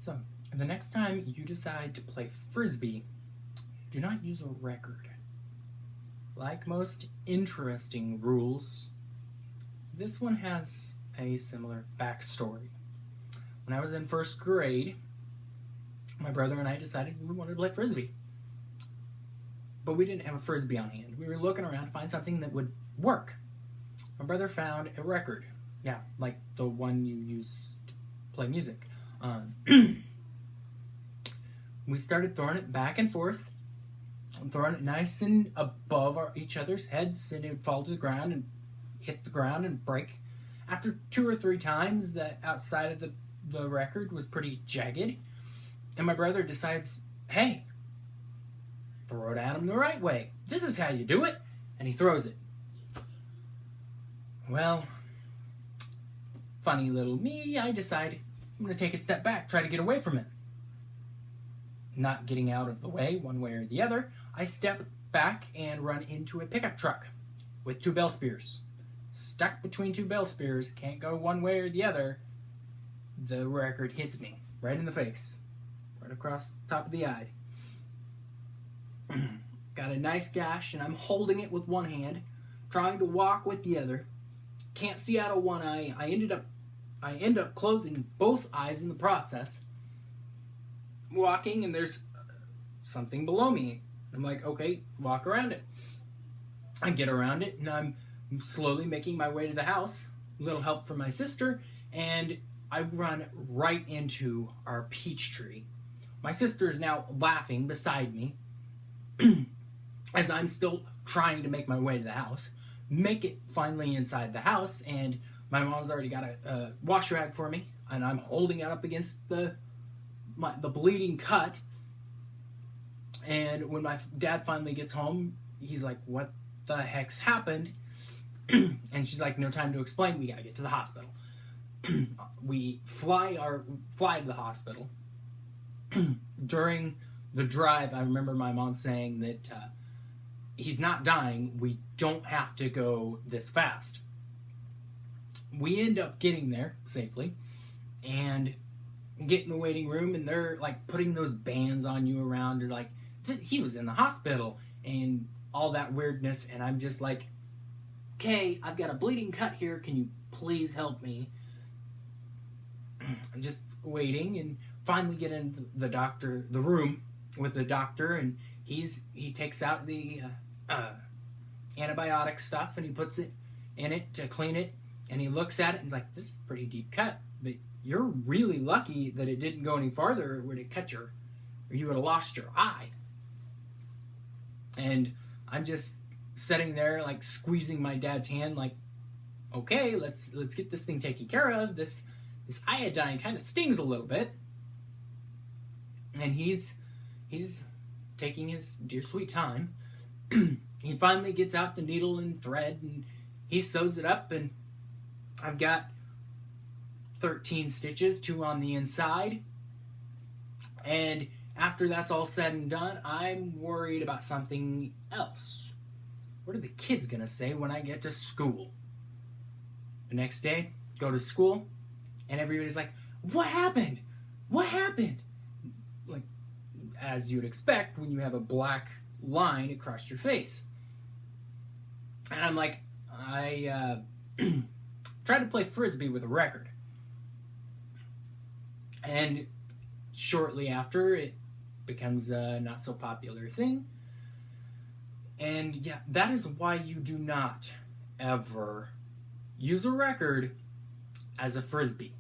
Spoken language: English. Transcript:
So, the next time you decide to play Frisbee, do not use a record. Like most interesting rules, this one has a similar backstory. When I was in first grade, my brother and I decided we wanted to play Frisbee. But we didn't have a Frisbee on hand. We were looking around to find something that would work. My brother found a record. Yeah, like the one you use to play music. We started throwing it back and forth, throwing it nice and above each other's heads, and it would fall to the ground and hit the ground and break. After 2 or 3 times, the outside of the record was pretty jagged, and my brother decides, hey, throw it at him the right way. This is how you do it. And he throws it. Well, funny little me, I decide I'm going to take a step back, try to get away from it. Not getting out of the way one way or the other, I step back and run into a pickup truck with 2 bell spears. Stuck between 2 bell spears, can't go one way or the other. The record hits me right in the face, right across the top of the eyes. Got a nice gash, and I'm holding it with one hand, trying to walk with the other. Can't see out of one eye. I end up closing both eyes in the process. Walking, and there's something below me. I'm like, okay, walk around it. I get around it, and I'm slowly making my way to the house. A little help from my sister, and I run right into our peach tree. My sister's now laughing beside me as I'm still trying to make my way to the house. Make it finally inside the house, and my mom's already got a wash rag for me, and I'm holding it up against the bleeding cut. And when my dad finally gets home, he's like, what the heck's happened? And she's like, no time to explain, we gotta get to the hospital. We fly to the hospital. During the drive, I remember my mom saying that he's not dying, we don't have to go this fast. We end up getting there safely and get in the waiting room, and they're like putting those bands on you around. They're like, he was in the hospital and all that weirdness. And I'm just like, okay, I've got a bleeding cut here. Can you please help me? I'm just waiting, and finally get into the room with the doctor, and he takes out the antibiotic stuff, and he puts it in it to clean it, and he looks at it and he's like, this is a pretty deep cut, but you're really lucky that it didn't go any farther, or it would have cut or you would have lost your eye. And I'm just sitting there like squeezing my dad's hand, like, okay, let's get this thing taken care of. This iodine kind of stings a little bit. And he's taking his dear sweet time. He finally gets out the needle and thread, and he sews it up, and I've got 13 stitches, 2 on the inside. And after that's all said and done, I'm worried about something else. What are the kids gonna say when I get to school? The next day, go to school, and everybody's like, what happened? What happened? Like, as you'd expect when you have a black line across your face. And I'm like, I tried to play Frisbee with a record. And shortly after, it becomes a not so popular thing. And yeah, that is why you do not ever use a record as a Frisbee.